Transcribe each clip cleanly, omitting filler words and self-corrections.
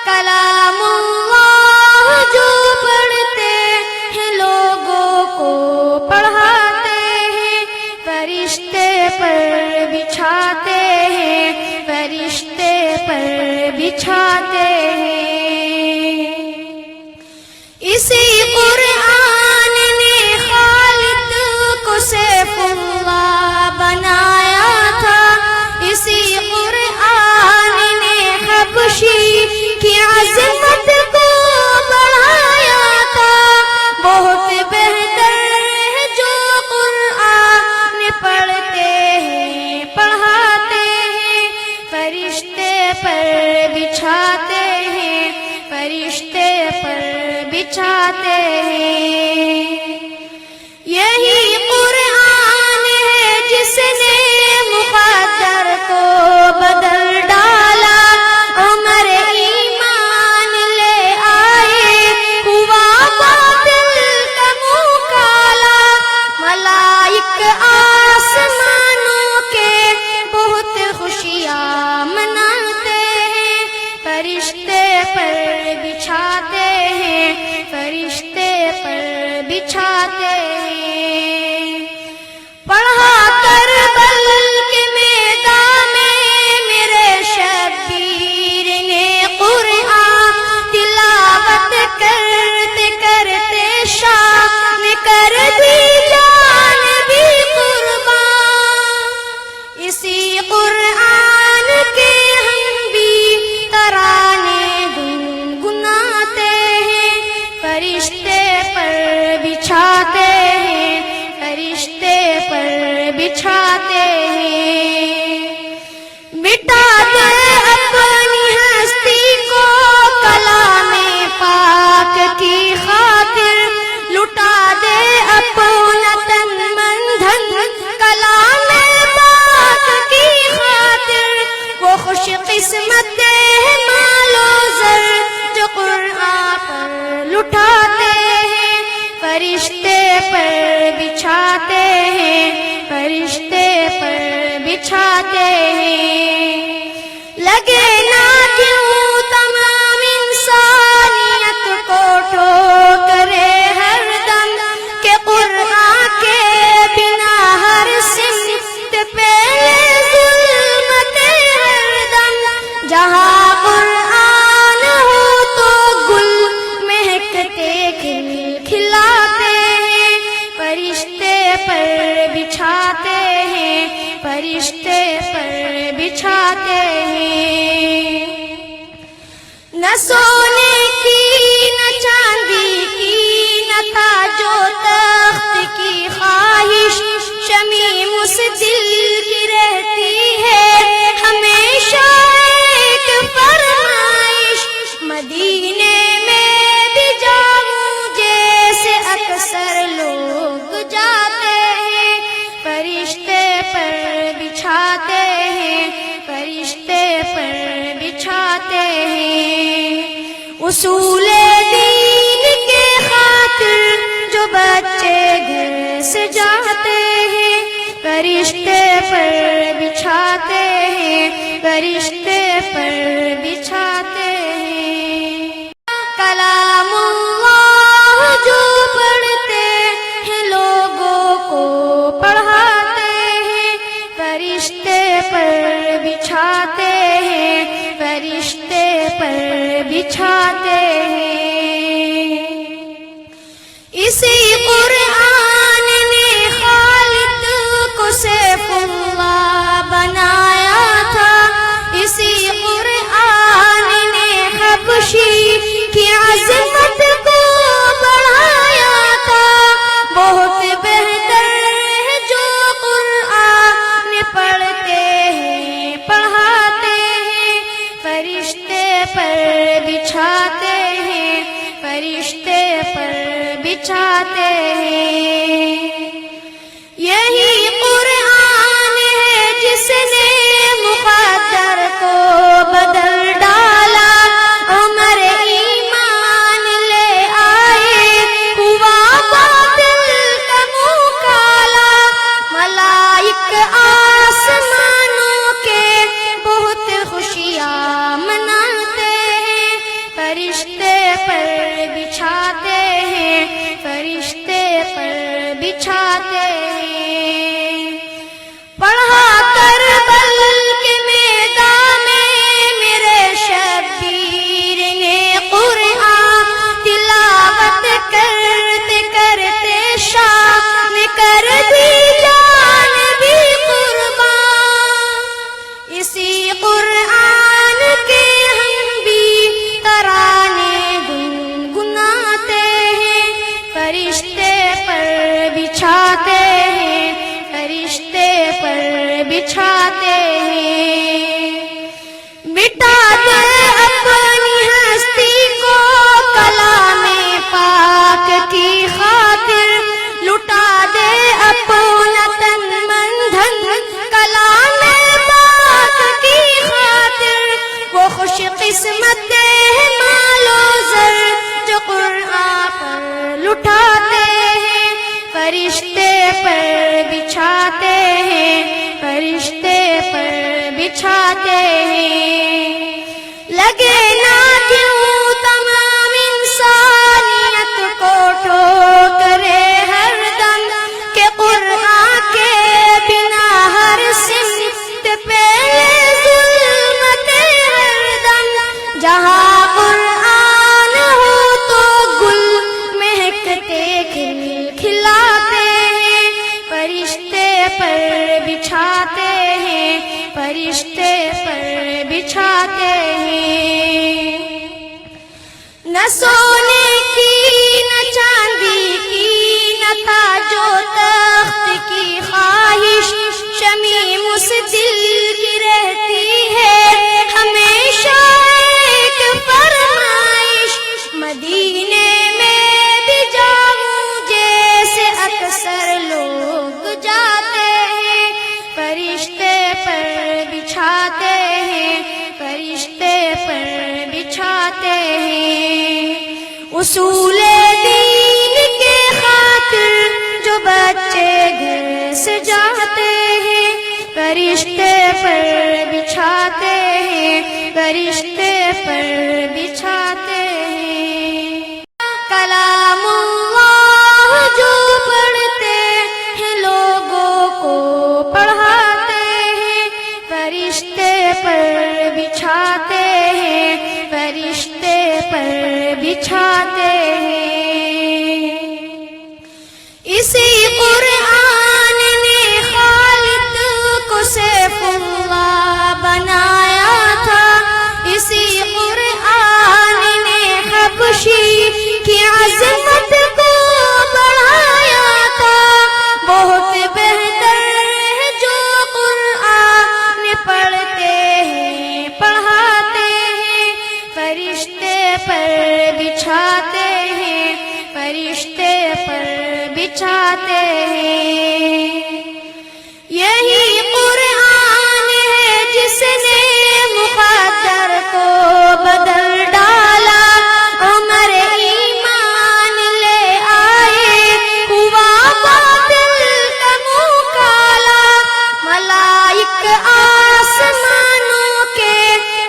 کلام اللہ جو پڑھتے ہیں لوگوں کو پڑھاتے ہیں، فرشتے پر بچھاتے ہیں، فرشتے پر بچھاتے ہیں۔ اسی قرآن نے خالد کو سیف اللہ بنایا تھا، اسی قرآن نے حبشی کی عظمت کو بڑھایا تھا۔ بہت بہتر ہے جو قرآن پڑھتے ہیں پڑھاتے ہیں، فرشتے پر بچھاتے ہیں، فرشتے پر بچھاتے ہیں۔ یہی قرآن ہے جس نے مقدر کو بدل ڈالا، عمر ایمان لے آئے، ہوا باطل کا منہ کالا۔ ملائک آسمانوں کے بہت خوشیاں مناتے ہیں، فرشتے پر بچھاتے ہیں، فرشتے پر بچھاتے ہیں۔ پڑھا کربل کے میدان میں میرے شبیر نے قرآن، تلاوت کرتے کرتے شام کر دی جان بھی قربان۔ اسی قرآن کے ہم بھی ترانے گنگناتے ہیں، فرشتے پر بچھاتے ہیں، فرشتے پر بچھاتے ہیں۔ مٹا دے اپنی ہستی کو کلام پاک کی خاطر، لٹا دے اپنا تن من دھن کلام پاک کی خاطر۔ وہ خوش قسمت ہے مال و زر جو قرآن پر لٹاتے ہیں، فرشتے پر بچھاتے ہیں، فرشتے پر بچھاتے ہیں۔ لگے نہ کیوں تمام انسانیت کو ٹھوکرے ہر دم، کہ قرآن کے بنا ہر سمت پہ ظلمت ہر دم۔ جہاں قرآن ہو تو گل مہکتے کھل کھلاتے ہیں، فرشتے پر بچھاتے ہیں، فرشتے پر بچھاتے ہیں۔ نہ سونے کی نہ چاندی کی نہ تاج و تخت کی خواہش، شمیم اس دل کی رہتی ہے ہمیشہ ایک فرمائش، مدینے میں بھی جاؤں جیسے اکثر لوگ جاتے ہیں، فرشتے پر بچھاتے ہیں، فرشتے پر بچھاتے ہیں۔ اصول دین کے خاطر جو بچے گھر سے جاتے ہیں، فرشتے پر بچھاتے ہیں، فرشتے پر بچھاتے ہیں۔ کلام اللہ جو پڑھتے ہیں لوگوں کو پڑھاتے ہیں، فرشتے پر بچھاتے ہیں، فرشتے پر بچھاتے ہیں۔ اسی قرآن نے خالد کو سیف اللہ بنایا تھا، اسی قرآن نے حبشی کی عظمت کو بڑھایا تھا۔ بہت بہتر ہے جو قرآن پڑھتے ہیں پڑھاتے ہیں، فرشتے پر بچھاتے ہیں، فرشتے پر بچھاتے ہیں۔ یہی قرآن ہے جس نے مقدر کو بدل ڈالا، عمر ایمان بچھاتے ہیں. مٹا دے اپنی ہستی کو کلام پاک کی خاطر, لٹا دے اپنا تن من دھن کلام پاک کی خاطر. وہ خوش قسمت مال و زر جو قرآن پر لٹاتے ہیں, فرشتے پر بچھاتے ہیں, فرشتے پر بچھاتے ہیں. لگے نہ کیوں تمام انسانیت کو ٹھوکرے ہر دم, کہ قرآن کے بنا ہر سمت پہ ظلمت ہر دم. جہاں قرآن ہو تو گل مہکتے کھل کھلاتے ہیں, فرشتے پر بچھاتے ہیں, فرشتے پر بچھاتے ہیں. نہ سونے کی نہ چاندی کی نہ تاج و تخت کی خواہش, شمیم اس دل کی رہتی ہے ہمیشہ ایک فرمائش. مدینے میں بھی جاؤں جیسے اکثر لوگ جاتے ہیں, فرشتے پر بچھاتے ہیں, فرشتے پر بچھاتے ہیں. اصول دین کے خاطر جو بچے گھر سے جاتے ہیں, فرشتے پر بچھاتے ہیں, فرشتے پر بچھاتے ہیں. کلام اللہ جو پڑھتے ہیں لوگوں کو پڑھاتے ہیں, فرشتے پر بچھاتے ہیں, فرشتے پر بچھاتے ہیں. اسی قرآن نے خالد کو سیف اللہ بنایا تھا, اسی قرآن نے حبشی کی عظمت کو بڑھایا تھا. بہت بہتر ہے جو قرآن پڑھتے ہیں پڑھاتے ہیں, فرشتے پر بچھاتے ہیں, فرشتے پر بچھاتے ہیں. یہی قرآن ہے جس نے مقدر کو بدل ڈالا, عمر ایمان لے آئے ہوا باطل کا منہ کالا. ملائک آسمانوں کے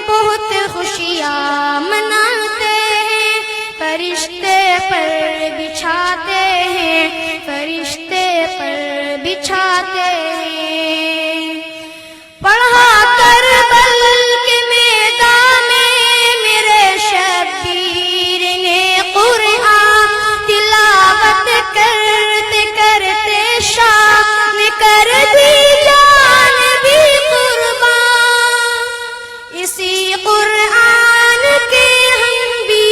بہت خوشیاں مناتے ہیں, فرشتے پر بچھاتے ہیں, فرشتے پر بچھاتے ہیں. پڑھا کربل کے میدان میں میرے شبیر نے قرآن, تلاوت کرتے کرتے شام کر دی جان بھی قربان. اسی قرآن کے ہم بھی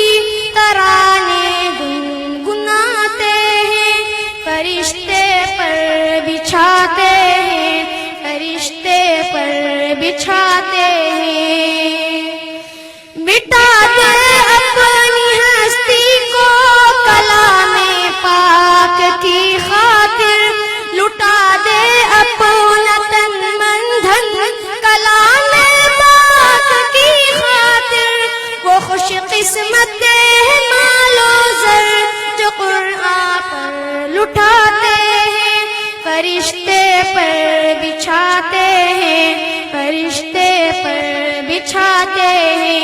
ترانے گنگناتے ہیں, فرشتے پر بچھاتے ہیں, فرشتے پر بچھاتے ہیں. مٹا دے اپنی ہستی کو کلام پاک کی خاطر, لٹا دے اپنا تن من دھن کلام پاک کی خاطر. وہ خوش قسمت مال و زر جو قرآن پر لٹاتے ہیں, فرشتے پر بچھاتے ہیں, فرشتے پر بچھاتے ہیں.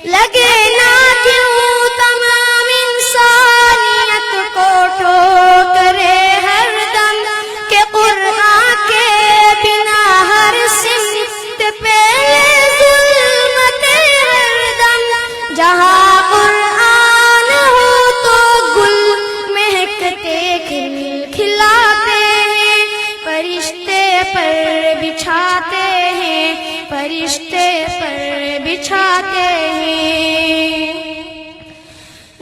لگے نہ کیوں تمام انسانیت کو ٹھوکرے ہر دم, کہ قرآن کے بنا ہر سمت پہ ظلمت ہر دم. جہاں قرآن ہو تو گل مہکتے کھل کھلاتے ہیں, فرشتے پر بچھاتے ہیں, فرشتے پر بچھاتے ہیں.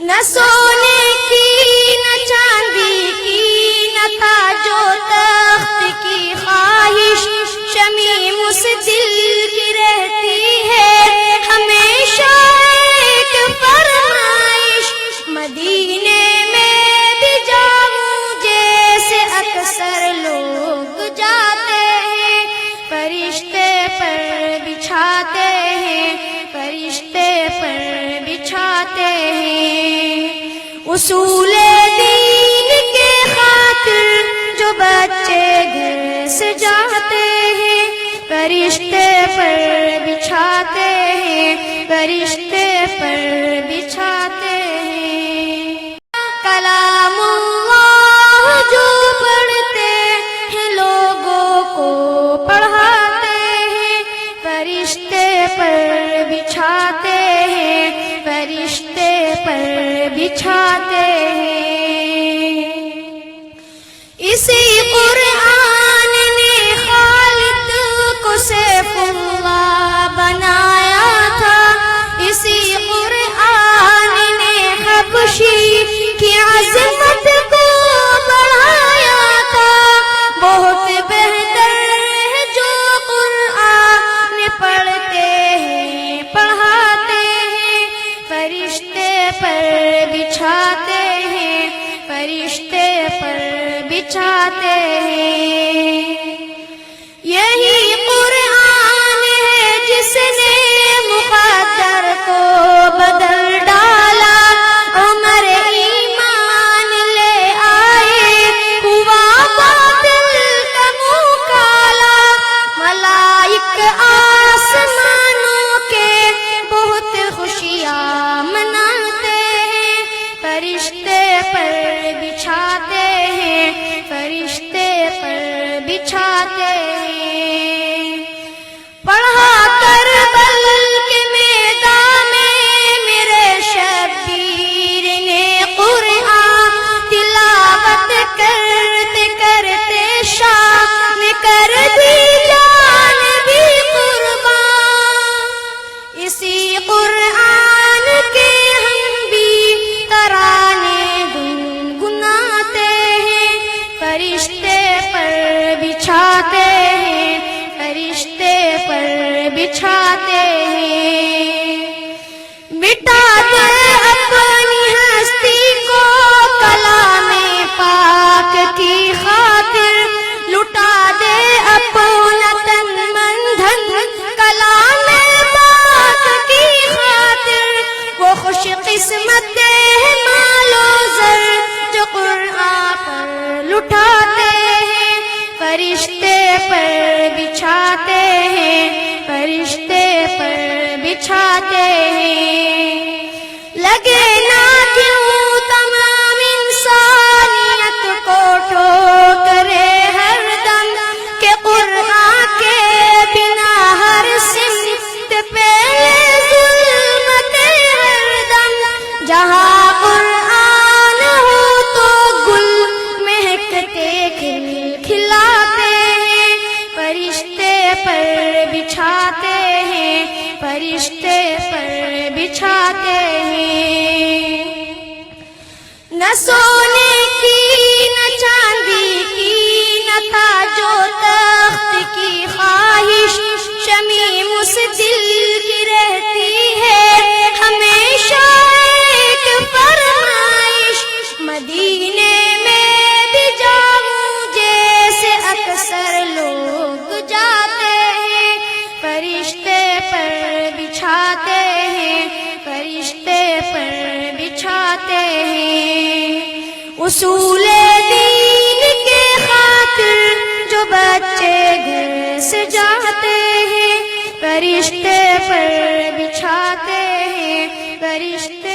نہ سونے کی نہ چاندی کی نہ تاج و تخت کی خواہش, اصول دین کے خاطر جو بچے گھر سے جاتے ہیں فرشتے پر بچھاتے ہیں، فرشتے پر بچھاتے ہیں۔ کلام اللہ جو پڑھتے ہیں لوگوں کو پڑھاتے ہیں، فرشتے پر بچھاتے ہیں، فرشتے پر بچھاتے ہیں۔ اسی قرآن نے خالد کو سیف اللہ بنایا تھا، اسی قرآن نے حبشی کی عظمت کو بڑھایا تھا۔ بہت بہتر ہے جو قرآن پڑھتے ہیں پڑھاتے ہیں، فرشتے پر بچھاتے ہیں، فرشتے پر بچھاتے ہیں۔ یہی قرآن ہے جس نے مقدر کو بدل ڈالا، عمر ایمان لے آئے، ہوا باطل کا منہ کالا۔ ملائک آسمانوں کے بہت خوشیاں مناتے ہیں، فرشتے پر بچھاتے ہیں، فرشتے پر بچھاتے ہیں۔ پڑھا کربل کے میدان میں میرے شبیر نے قرآن، تلاوت کرتے کرتے شام کر دی جان بھی قربان۔ اسی قرآن کے ہم بھی ترانے گنگناتے ہیں، فرشتے پر بچھاتے ہیں، فرشتے پر بچھاتے ہیں۔ مٹا دے اپنی ہستی کو کلام پاک کی خاطر، لٹا دے اپنا تن من دھن کلام پاک کی خاطر۔ وہ خوش قسمت ہے مال و زر جو قرآن پر لٹاتے ہیں، فرشتے پر بچھاتے ہیں، فرشتے پر بچھاتے ہیں۔ لگے نہ کیوں تمام انسانیت کو ٹھوکرے ہر دم، کہ قرآن کے بنا ہر سمت پہ ظلمت ہر دم۔ جہاں قرآن ہو تو گل مہکتے کھل کھلاتے ہیں، فرشتے پر بچھاتے ہیں، فرشتے پر بچھاتے ہیں۔ نہ سونے کی نہ چاندی کی نہ تاج و تخت کی خواہش، شمیم اس دل کی رہتی ہے ہمیشہ ایک فرمائش، مدینے میں بھی جاؤں جیسے اکثر لوگ جاتے ہیں، فرشتے پر بچھاتے ہیں، فرشتے پر بچھاتے ہیں۔ اصول دین کے خاطر جو بچے گھر سے جاتے ہیں فرشتے پر بچھاتے ہیں، فرشتے